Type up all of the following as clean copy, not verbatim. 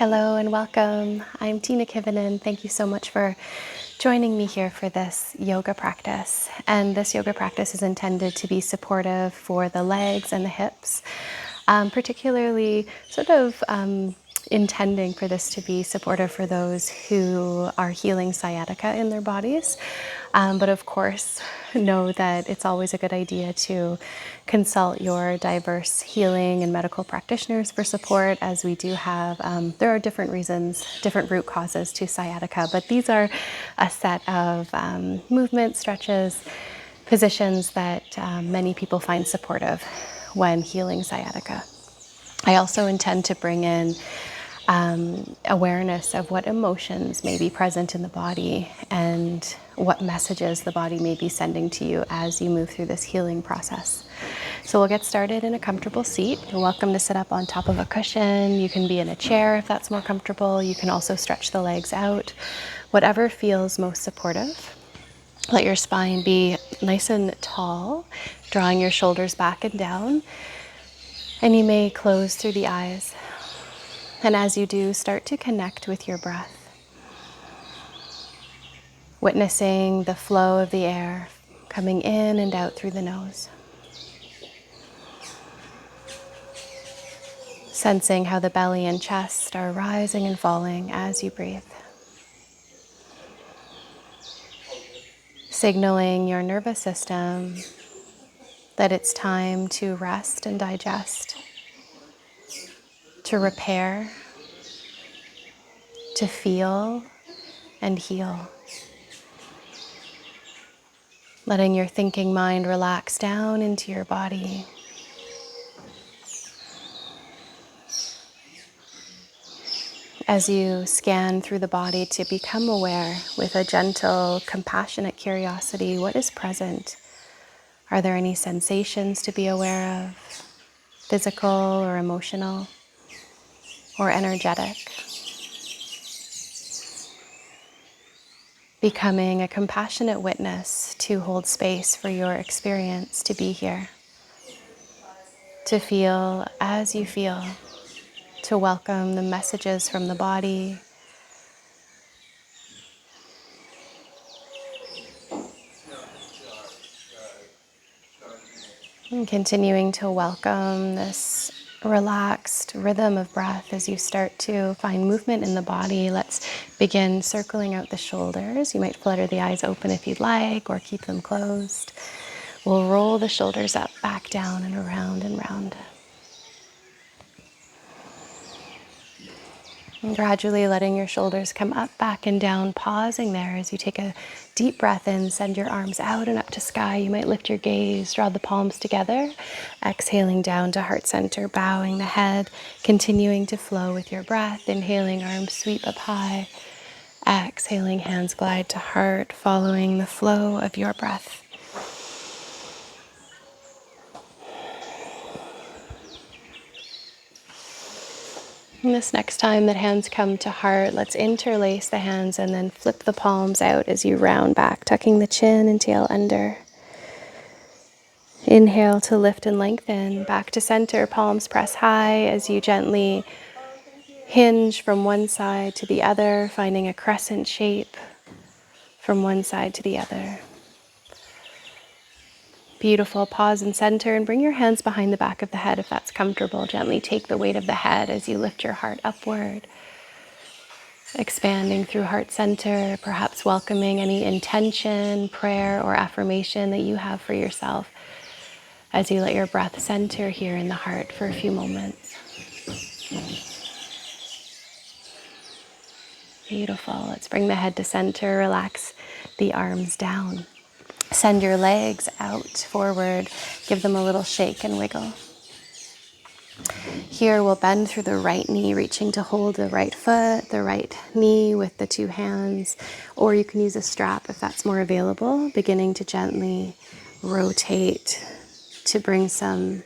Hello and welcome. I'm Tiina. Thank you so much for joining me here for this yoga practice. And this yoga practice is intended to be supportive for the legs and the hips, particularly intending for this to be supportive for those who are healing sciatica in their bodies. But of course, know that it's always a good idea to consult your diverse healing and medical practitioners for support, as we do have, there are different reasons, different root causes to sciatica, but these are a set of movements, stretches, positions that many people find supportive when healing sciatica. I also intend to bring in awareness of what emotions may be present in the body and what messages the body may be sending to you as you move through this healing process. So we'll get started in a comfortable seat. You're welcome to sit up on top of a cushion. You can be in a chair if that's more comfortable. You can also stretch the legs out, whatever feels most supportive. Let your spine be nice and tall, drawing your shoulders back and down. And you may close through the eyes. And as you do, start to connect with your breath, witnessing the flow of the air coming in and out through the nose. Sensing how the belly and chest are rising and falling as you breathe. Signaling your nervous system that it's time to rest and digest, to repair, to feel and heal. Letting your thinking mind relax down into your body. As you scan through the body to become aware with a gentle, compassionate curiosity, what is present? Are there any sensations to be aware of, physical or emotional or energetic? Becoming a compassionate witness to hold space for your experience to be here, to feel as you feel, to welcome the messages from the body, and continuing to welcome this relaxed rhythm of breath as you start to find movement in the body. Let's begin circling out the shoulders. You might flutter the eyes open if you'd like, or keep them closed. We'll roll the shoulders up, back down, and around and round. And gradually letting your shoulders come up, back, and down, pausing there as you take a deep breath in, send your arms out and up to sky. You might lift your gaze, draw the palms together, exhaling down to heart center, bowing the head, continuing to flow with your breath. Inhaling, arms sweep up high. Exhaling, hands glide to heart, following the flow of your breath. And this next time that hands come to heart, let's interlace the hands and then flip the palms out as you round back, tucking the chin and tail under. Inhale to lift and lengthen, back to center, palms press high as you gently hinge from one side to the other, finding a crescent shape from one side to the other. Beautiful. Pause and center and bring your hands behind the back of the head if that's comfortable. Gently take the weight of the head as you lift your heart upward. Expanding through heart center, perhaps welcoming any intention, prayer, or affirmation that you have for yourself as you let your breath center here in the heart for a few moments. Beautiful. Let's bring the head to center, relax the arms down. Send your legs out forward, give them a little shake and wiggle. Here we'll bend through the right knee, reaching to hold the right foot, the right knee with the two hands, or you can use a strap if that's more available, beginning to gently rotate to bring some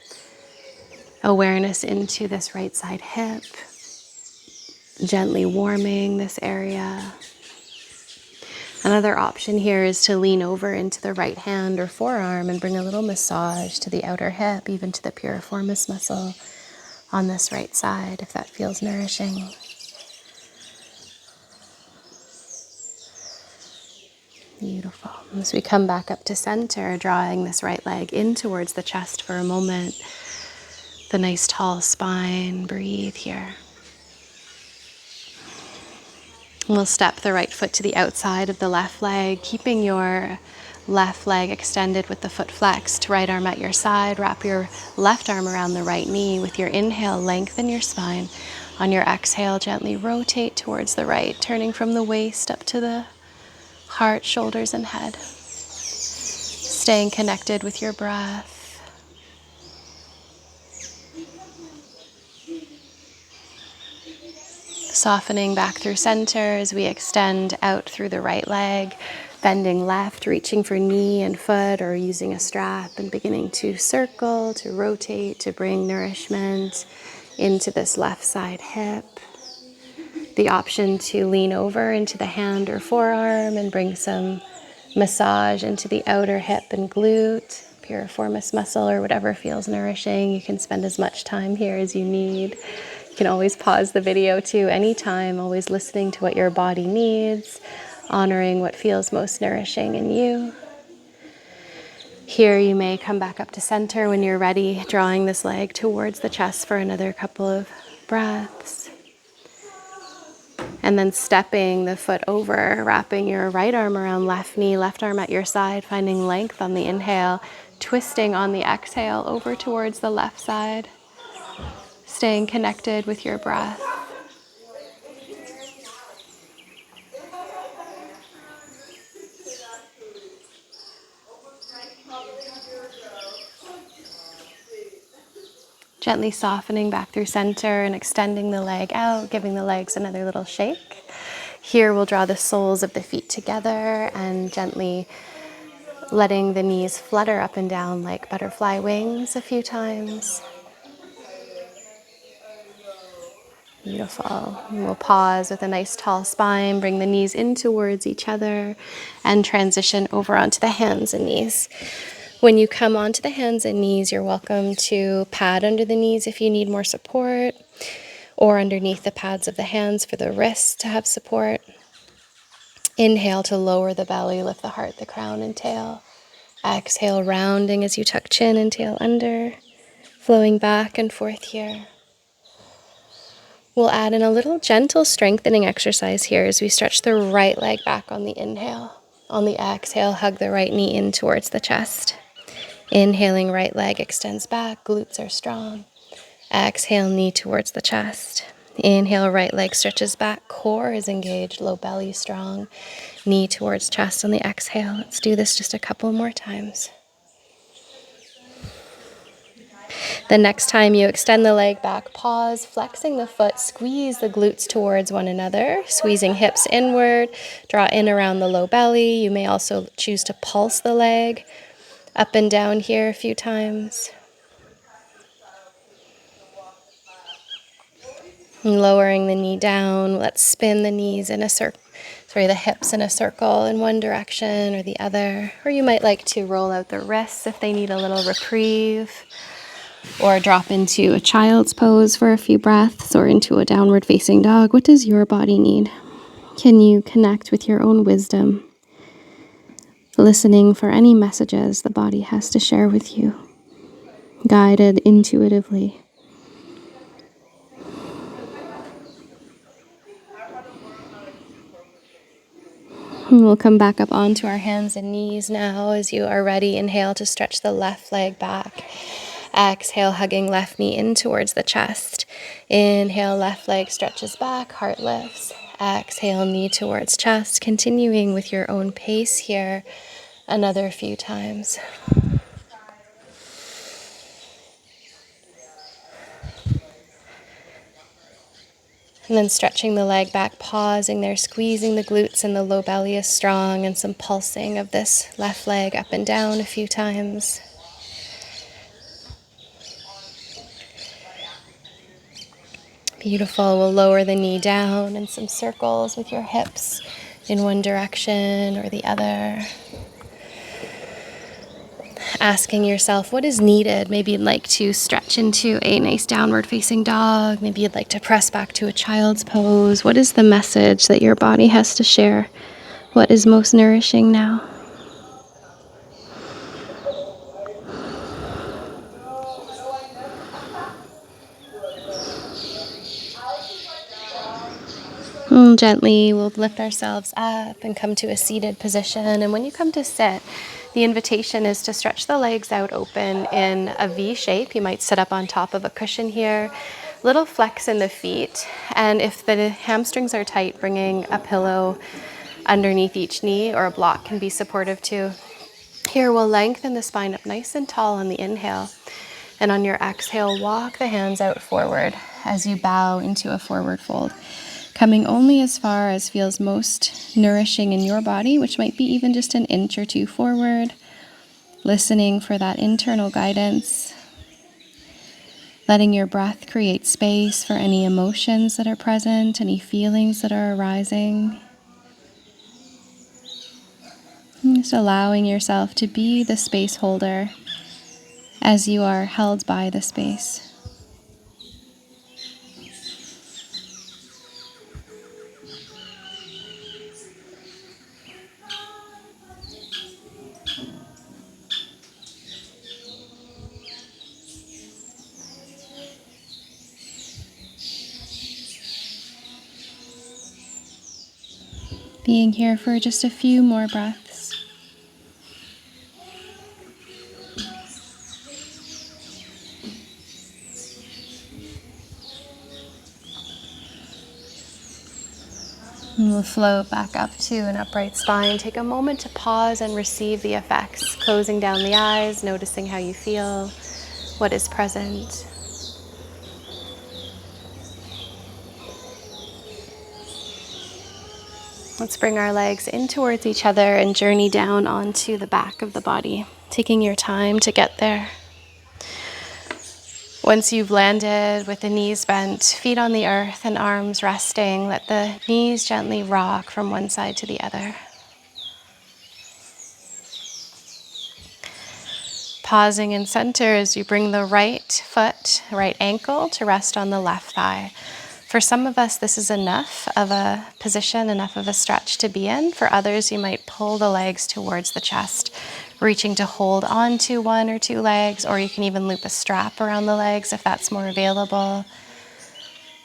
awareness into this right side hip, gently warming this area. Another option here is to lean over into the right hand or forearm and bring a little massage to the outer hip, even to the piriformis muscle on this right side, if that feels nourishing. Beautiful. As we come back up to center, drawing this right leg in towards the chest for a moment. The nice tall spine. Breathe here. We'll step the right foot to the outside of the left leg, keeping your left leg extended with the foot flexed, right arm at your side. Wrap your left arm around the right knee. With your inhale, lengthen your spine. On your exhale, gently rotate towards the right, turning from the waist up to the heart, shoulders, and head. Staying connected with your breath. Softening back through center as we extend out through the right leg, bending left, reaching for knee and foot or using a strap, and beginning to circle, to rotate, to bring nourishment into this left side hip. The option to lean over into the hand or forearm and bring some massage into the outer hip and glute, piriformis muscle, or whatever feels nourishing. You can spend as much time here as you need. You can always pause the video too anytime, always listening to what your body needs, honoring what feels most nourishing in you. Here you may come back up to center when you're ready, drawing this leg towards the chest for another couple of breaths. And then stepping the foot over, wrapping your right arm around left knee, left arm at your side, finding length on the inhale, twisting on the exhale over towards the left side, staying connected with your breath. Gently softening back through center and extending the leg out, giving the legs another little shake. Here we'll draw the soles of the feet together and gently letting the knees flutter up and down like butterfly wings a few times. Beautiful. And we'll pause with a nice tall spine, bring the knees in towards each other, and transition over onto the hands and knees. When you come onto the hands and knees, you're welcome to pad under the knees if you need more support, or underneath the pads of the hands for the wrists to have support. Inhale to lower the belly, lift the heart, the crown, and tail. Exhale, rounding as you tuck chin and tail under, flowing back and forth here. We'll add in a little gentle strengthening exercise here as we stretch the right leg back on the inhale. On the exhale, hug the right knee in towards the chest. Inhaling, right leg extends back, glutes are strong. Exhale, knee towards the chest. Inhale, right leg stretches back, core is engaged, low belly strong. Knee towards chest on the exhale. Let's do this just a couple more times. The next time you extend the leg back, pause, flexing the foot, squeeze the glutes towards one another, squeezing hips inward, draw in around the low belly. You may also choose to pulse the leg up and down here a few times. And lowering the knee down, let's spin the knees in a circle. The hips in a circle in one direction or the other. Or you might like to roll out the wrists if they need a little reprieve. Or drop into a child's pose for a few breaths or into a downward facing dog. What does your body need? Can you connect with your own wisdom? Listening for any messages the body has to share with you. Guided intuitively. And we'll come back up onto our hands and knees now. As you are ready, inhale to stretch the left leg back. Exhale, hugging left knee in towards the chest. Inhale, left leg stretches back, heart lifts. Exhale, knee towards chest. Continuing with your own pace here another few times. And then stretching the leg back, pausing there, squeezing the glutes and the low belly is strong, and some pulsing of this left leg up and down a few times. Beautiful. We'll lower the knee down and some circles with your hips in one direction or the other. Asking yourself what is needed. Maybe you'd like to stretch into a nice downward facing dog. Maybe you'd like to press back to a child's pose. What is the message that your body has to share What is most nourishing now? Gently, we'll lift ourselves up and come to a seated position. And when you come to sit, the invitation is to stretch the legs out open in a V shape. You might sit up on top of a cushion here. Little flex in the feet. And if the hamstrings are tight, bringing a pillow underneath each knee or a block can be supportive too. Here, we'll lengthen the spine up nice and tall on the inhale. And on your exhale, walk the hands out forward as you bow into a forward fold, coming only as far as feels most nourishing in your body, which might be even just an inch or two forward, listening for that internal guidance, letting your breath create space for any emotions that are present, any feelings that are arising. And just allowing yourself to be the space holder as you are held by the space. Being here for just a few more breaths. And we'll float back up to an upright spine. Take a moment to pause and receive the effects. Closing down the eyes, noticing how you feel, what is present. Let's bring our legs in towards each other and journey down onto the back of the body, taking your time to get there. Once you've landed with the knees bent, feet on the earth and arms resting, let the knees gently rock from one side to the other. Pausing in center as you bring the right foot, right ankle to rest on the left thigh. For some of us, this is enough of a position, enough of a stretch to be in. For others, you might pull the legs towards the chest, reaching to hold on to one or two legs, or you can even loop a strap around the legs if that's more available.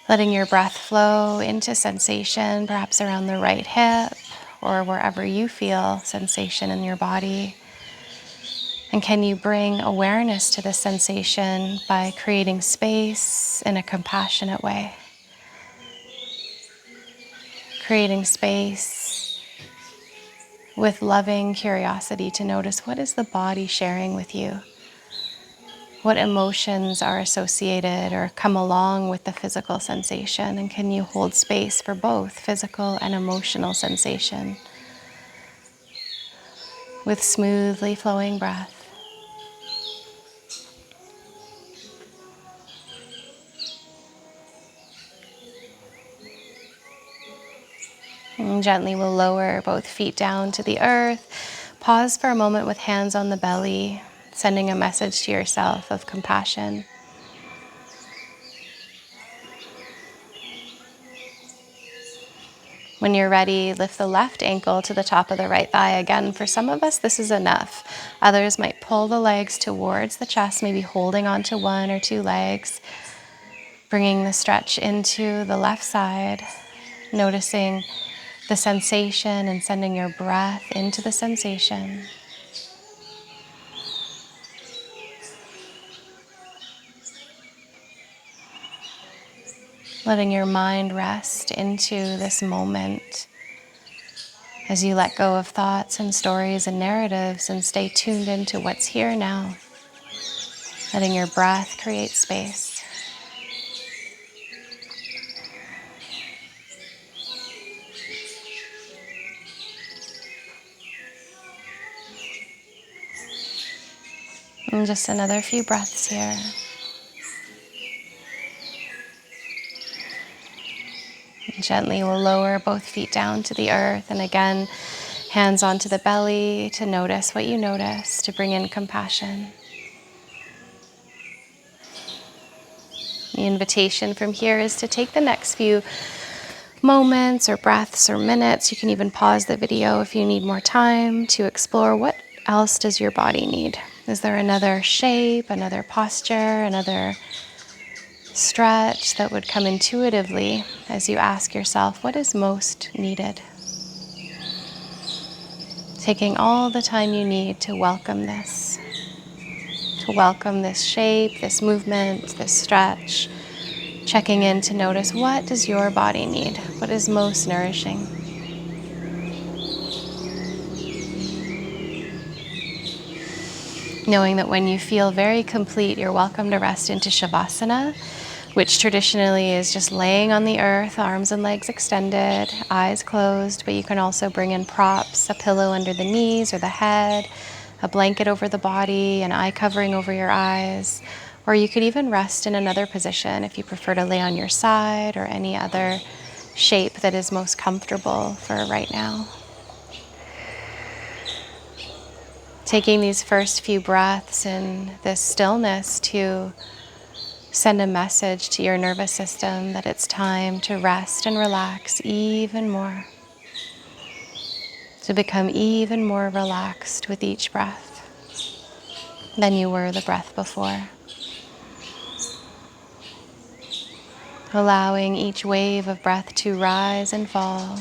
Letting your breath flow into sensation, perhaps around the right hip or wherever you feel sensation in your body. And can you bring awareness to this sensation by creating space in a compassionate way? Creating space with loving curiosity to notice, what is the body sharing with you? What emotions are associated or come along with the physical sensation? And can you hold space for both physical and emotional sensation with smoothly flowing breath? And gently we'll lower both feet down to the earth. Pause for a moment with hands on the belly, sending a message to yourself of compassion. When you're ready, lift the left ankle to the top of the right thigh. Again, for some of us, this is enough. Others might pull the legs towards the chest, maybe holding onto one or two legs, bringing the stretch into the left side, noticing the sensation and sending your breath into the sensation. Letting your mind rest into this moment as you let go of thoughts and stories and narratives and stay tuned into what's here now. Letting your breath create space. And just another few breaths here. And gently we'll lower both feet down to the earth, and again, hands onto the belly to notice what you notice, to bring in compassion. The invitation from here is to take the next few moments or breaths or minutes. You can even pause the video if you need more time to explore what else does your body need. Is there another shape, another posture, another stretch that would come intuitively as you ask yourself what is most needed? Taking all the time you need to welcome this shape, this movement, this stretch, checking in to notice what does your body need, what is most nourishing. Knowing that when you feel very complete, you're welcome to rest into Shavasana, which traditionally is just laying on the earth, arms and legs extended, eyes closed, but you can also bring in props, a pillow under the knees or the head, a blanket over the body, an eye covering over your eyes, or you could even rest in another position if you prefer to lay on your side or any other shape that is most comfortable for right now. Taking these first few breaths in this stillness to send a message to your nervous system that it's time to rest and relax even more, to become even more relaxed with each breath than you were the breath before. Allowing each wave of breath to rise and fall,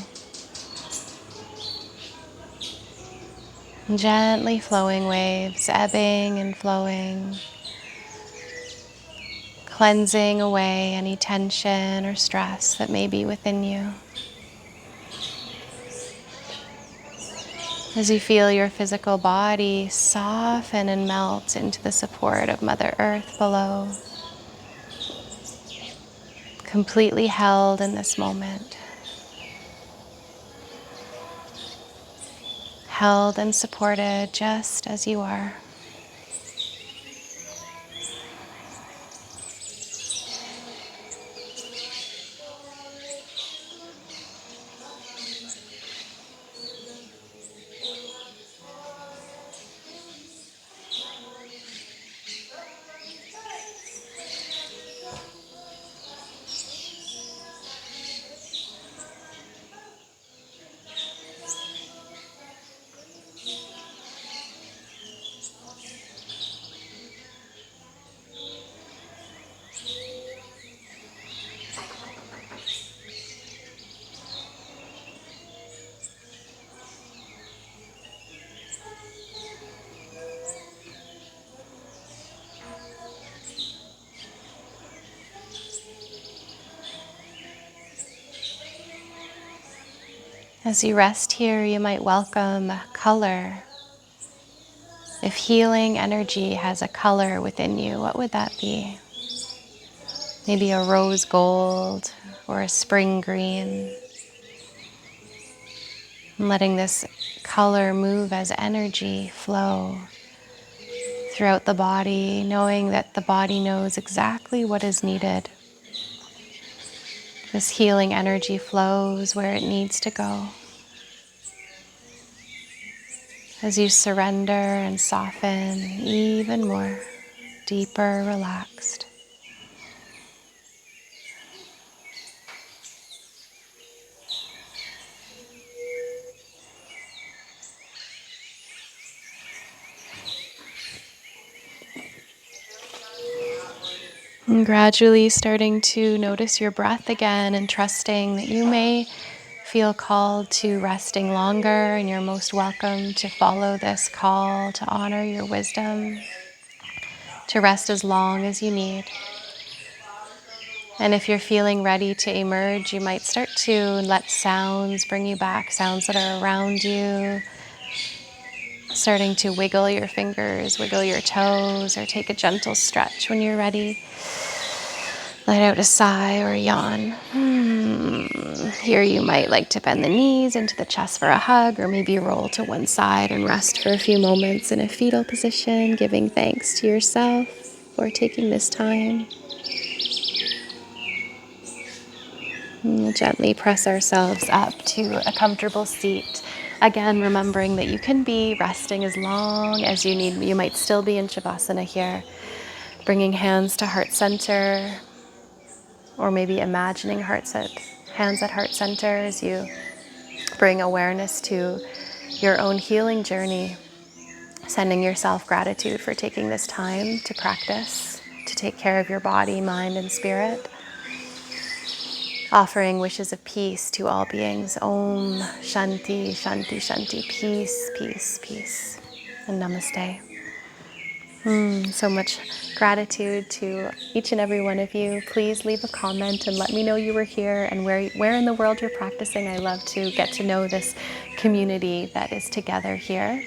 gently flowing waves, ebbing and flowing, cleansing away any tension or stress that may be within you. As you feel your physical body soften and melt into the support of Mother Earth below, completely held in this moment, held and supported just as you are. As you rest here, you might welcome color. If healing energy has a color within you, what would that be? Maybe a rose gold or a spring green. And letting this color move as energy flow throughout the body, knowing that the body knows exactly what is needed. This healing energy flows where it needs to go. As you surrender and soften even more, deeper, relaxed. And gradually starting to notice your breath again and trusting that you may feel called to resting longer, and you're most welcome to follow this call to honor your wisdom, to rest as long as you need. And if you're feeling ready to emerge, you might start to let sounds bring you back, sounds that are around you, starting to wiggle your fingers, wiggle your toes, or take a gentle stretch when you're ready. Let out a sigh or a yawn. Here you might like to bend the knees into the chest for a hug, or maybe roll to one side and rest for a few moments in a fetal position, giving thanks to yourself for taking this time. And we'll gently press ourselves up to a comfortable seat. Again, remembering that you can be resting as long as you need. You might still be in Shavasana here, bringing hands to heart center, or maybe imagining hands at heart center as you bring awareness to your own healing journey, sending yourself gratitude for taking this time to practice, to take care of your body, mind, and spirit. Offering wishes of peace to all beings. Om Shanti, Shanti, Shanti. Peace, peace, peace. And namaste. So much gratitude to each and every one of you. Please leave a comment and let me know you were here and where in the world you're practicing. I love to get to know this community that is together here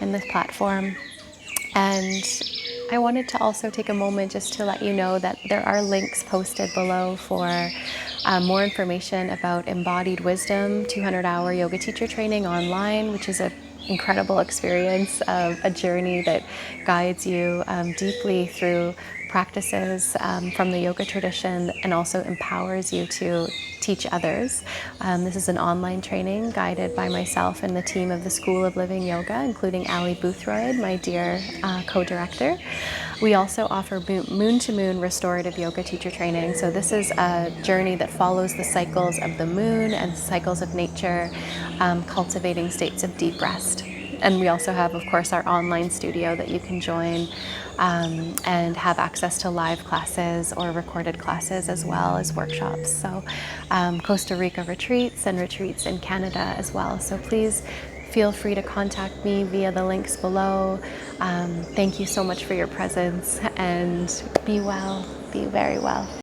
in this platform. And I wanted to also take a moment just to let you know that there are links posted below for more information about Embodied Wisdom 200-hour yoga teacher training online, which is an incredible experience of a journey that guides you deeply through practices from the yoga tradition and also empowers you to teach others. This is an online training guided by myself and the team of the School of Living Yoga, including Ali Boothroyd, my dear co-director. We also offer Moon to Moon Restorative Yoga teacher training. So this is a journey that follows the cycles of the moon and cycles of nature, cultivating states of deep rest. And we also have, of course, our online studio that you can join and have access to live classes or recorded classes as well as workshops. So Costa Rica retreats and retreats in Canada as well. So please feel free to contact me via the links below. Thank you so much for your presence, and be well, be very well.